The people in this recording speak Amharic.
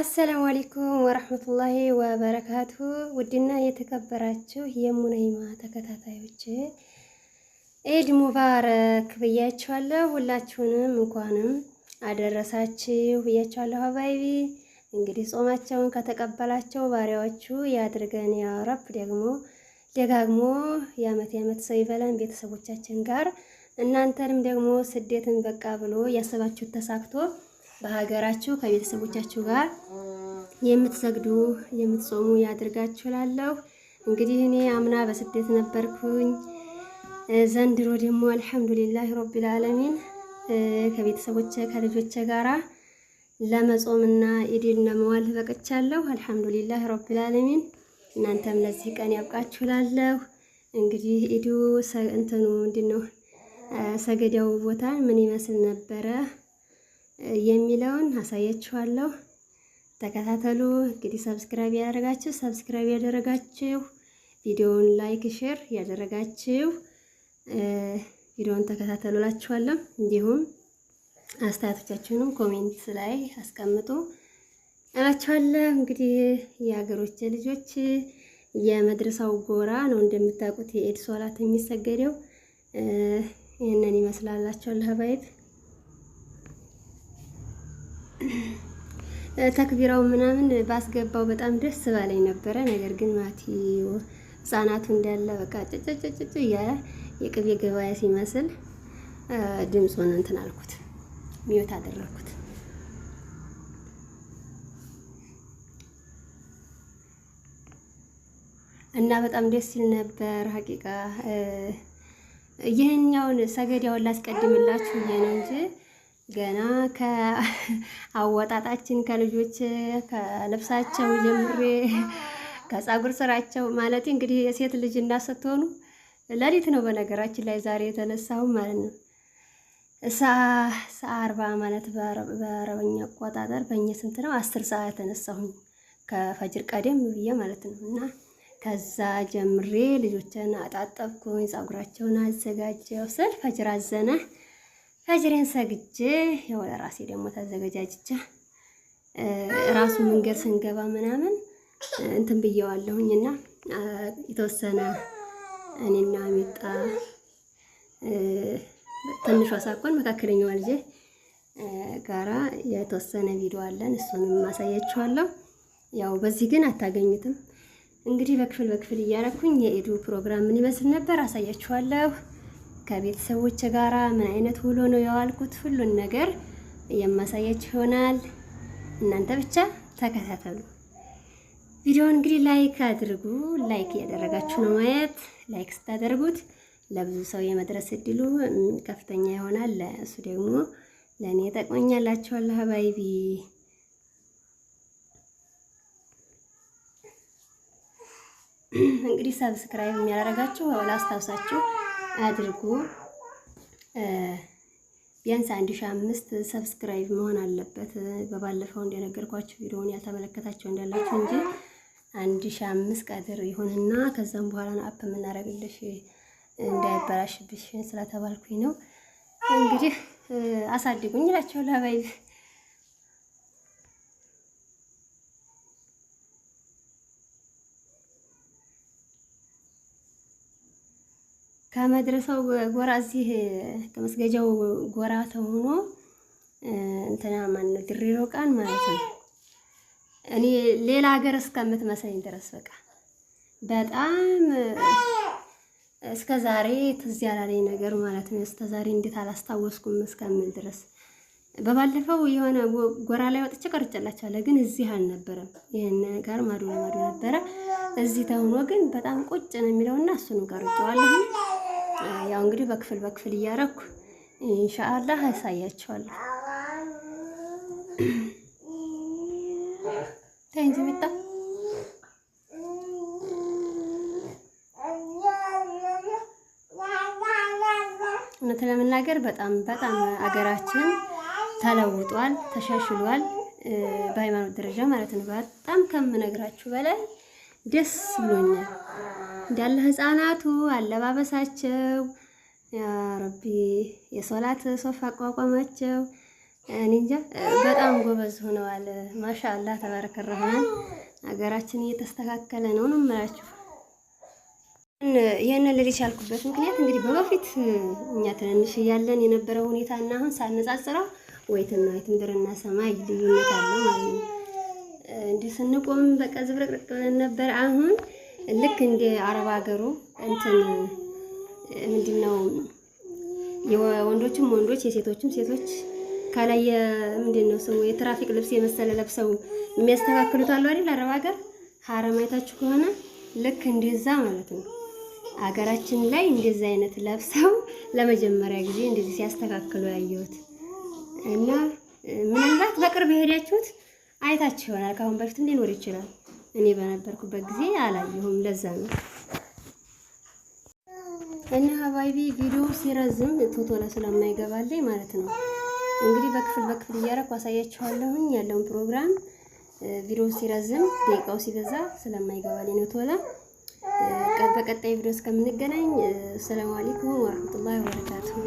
አሰላሙ አለይኩም ወራህመቱላሂ ወበረካቱ። ውድና የተከበራችሁ የሙነይማ ተከታታዮች ኢድ ሙባረክ ብያችኋለሁ። ሁላችሁንም እንኳንም አደረሳችሁ ብያችኋለሁ። ሀባይቢ እንግዲህ ጾማቸውን ከተቀበላቸው ባሪያዎቹ ያድርገን ያ ረብ። ደግሞ ደጋግሞ የዓመት ሰው ይበለን ቤተሰቦቻችን ጋር። እናንተንም ደግሞ ስደትን በቃ ብሎ ያሰባችሁት ተሳክቶ በሀገራችሁ ከቤተሰቦቻችሁ ጋር የምትሰግዱ የምትጾሙ ያድርጋችሁ እላለሁ። እንግዲህ እኔ አምና በስደት ነበርኩኝ። ዘንድሮ ደግሞ አልሐምዱሊላህ ረቢል ዓለሚን ከቤተሰቦቼ ከልጆቼ ጋራ ለመጾምና ኢድን ለመዋል በቅቻለሁ። አልሐምዱሊላህ ረቢል ዓለሚን እናንተም ለዚህ ቀን ያብቃችሁ እላለሁ። እንግዲህ ኢዱ እንትኑ ምንድነው ሰገዳው ቦታ ምን ይመስል ነበረ የሚለውን አሳያችኋለሁ። ተከታተሉ። እንግዲህ ሰብስክራይብ ያደረጋችሁ ቪዲዮውን ላይክ ሼር ያደረጋችሁ ቪዲዮውን ተከታተሉ እላችኋለሁ። እንዲሁም አስተያየቶቻችሁንም ኮሜንት ላይ አስቀምጡ እላችኋለሁ። እንግዲህ የሀገሮች ልጆች የመድረሳው ጎራ ነው እንደምታውቁት የኢድ ሶላት የሚሰገደው ይሄንን ይመስላላችኋል ሀባይብ። ተክቢራው ምናምን ባስገባው በጣም ደስ ባለኝ ነበረ። ነገር ግን ማቲ ህፃናቱ እንዳለ በቃ ጭጭጭጭ እያለ የቅቤ ገበያ ሲመስል ድምፁን እንትን አልኩት፣ ሚውት አደረኩት። እና በጣም ደስ ሲል ነበር ሀቂቃ። ይሄኛውን ሰገዳውን ላስቀድምላችሁ ነው እንጂ ገና ከአወጣጣችን ከልጆች ከልብሳቸው ጀምሬ ከፀጉር ስራቸው ማለት እንግዲህ የሴት ልጅ ስትሆኑ ለሊት ነው በነገራችን ላይ ዛሬ የተነሳው ማለት ነው። ሰዓ 40 ማለት በአረበኛ አቆጣጠር በእኛ ስንት ነው? 10 ሰዓት የተነሳሁኝ ከፈጅር ቀደም ብዬ ማለት ነው። እና ከዛ ጀምሬ ልጆችን አጣጠብኩኝ፣ ፀጉራቸውን አዘጋጀው ስል ፈጅር አዘነ። ፈጅሬን ሰግጄ ያው ለራሴ ደግሞ ተዘጋጃጅቼ ራሱ መንገድ ስንገባ ምናምን እንትን ብየዋለሁኝና የተወሰነ እኔና ሚጣ ትንሿ ሳኮን መካከለኛዋ ልጄ ጋራ የተወሰነ ቪዲዮ አለን። እሱንም ማሳያችኋለሁ። ያው በዚህ ግን አታገኙትም። እንግዲህ በክፍል እያረኩኝ የኢዱ ፕሮግራም ምን ይመስል ነበር አሳያችኋለሁ። ከቤተሰቦች ጋራ ምን አይነት ውሎ ነው የዋልኩት ሁሉን ነገር የማሳያችሁ ይሆናል። እናንተ ብቻ ተከታተሉ። ቪዲዮውን እንግዲህ ላይክ አድርጉ። ላይክ እያደረጋችሁ ነው ማየት። ላይክ ስታደርጉት ለብዙ ሰው የመድረስ እድሉ ከፍተኛ ይሆናል። እሱ ደግሞ ለእኔ ጠቅመኛላችኋለሁ ሀባይቢ። እንግዲህ ሰብስክራይብ የሚያደርጋችሁ ላስታውሳችሁ አድርጉ። ቢያንስ 1500 ሰብስክራይብ መሆን አለበት። በባለፈው እንደነገርኳችሁ ቪዲዮውን ያልተመለከታችሁ እንዳላችሁ እንጂ 1500 ቀድር ይሁንና ከዛም በኋላ ነው አፕ የምናደርግልሽ እንዳይበላሽብሽ ስለተባልኩኝ ነው። እንግዲህ አሳድጉኝ እላችኋለሁ ሀባይቢ። ከመድረሳው ጎራ እዚህ ከመስገጃው ጎራ ተሆኖ እንትና ማን ድሬሮ ቃን ማለት ነው። እኔ ሌላ ሀገር እስከምትመስለኝ ድረስ በቃ በጣም እስከ ዛሬ ትዝ ያላለኝ ነገር ማለት ነው። እስከ ዛሬ እንዴት አላስታወስኩም እስከምል ድረስ በባለፈው የሆነ ጎራ ላይ ወጥቼ ቀርጬላችኋለሁ፣ ግን እዚህ አልነበረም። ይሄን ጋር ማዶ ለማዶ ነበረ። እዚህ ተሆኖ ግን በጣም ቁጭ ነው የሚለውና እሱንም ቀርጬዋለሁ። ያው እንግዲህ በክፍል እያረኩ ኢንሻአላህ አሳያችኋለሁ። ታንጂ መጣ እውነት ለመናገር በጣም አገራችን ተለውጧል፣ ተሻሽሏል። በሃይማኖት ደረጃ ማለት ነው። በጣም ከምነግራችሁ በላይ ደስ ብሎኛል። እንዳለ ህፃናቱ አለባበሳቸው ያ ረቢ የሶላት ሶፍ አቋቋማቸው እኔ እንጃ በጣም ጎበዝ ሆነዋል። ማሻአላህ ተባረከ ረህማን። ሀገራችን እየተስተካከለ ነው የምላችሁ። ይሄንን ልልሽ ያልኩበት ምክንያት እንግዲህ በፊት እኛ ትንንሽ እያለን የነበረው ሁኔታ እና አሁን ሳነጻጽረው ወይትና ምድርና ሰማይ ልዩነት አለው ማለት ነው። እንዲህ ስንቆም በቃ ዝብርቅርቅ ብለን ነበር። አሁን ልክ እንደ አረብ ሀገሩ እንትን ምንድነው የወንዶችም ወንዶች የሴቶችም ሴቶች ከላይ ምንድነው ስሙ የትራፊክ ልብስ የመሰለ ለብሰው የሚያስተካክሉት አሉ አይደል? አረብ ሀገር ሐረም አይታችሁ ከሆነ ልክ እንደዛ ማለት ነው። ሀገራችን ላይ እንደዛ አይነት ለብሰው ለመጀመሪያ ጊዜ እንደዚህ ሲያስተካክሉ ያየሁት እና ምናልባት በቅርብ የሄዳችሁት አይታችሁ ይሆናል። ከአሁን በፊትም ሊኖር ይችላል። እኔ በነበርኩበት ጊዜ አላየሁም። ለዛ ነው እና ሀባይቢ ቪዲዮ ሲረዝም ቶቶላ ስለማይገባልኝ ማለት ነው። እንግዲህ በክፍል እያደረኩ አሳያችኋለሁኝ ያለውን ፕሮግራም። ቪዲዮ ሲረዝም ደቂቃው ሲበዛ ስለማይገባልኝ ነው ቶላ። በቀጣይ ቪዲዮ እስከምንገናኝ ሰላም አለይኩም ወራህመቱላሂ ወበረካቱሁ።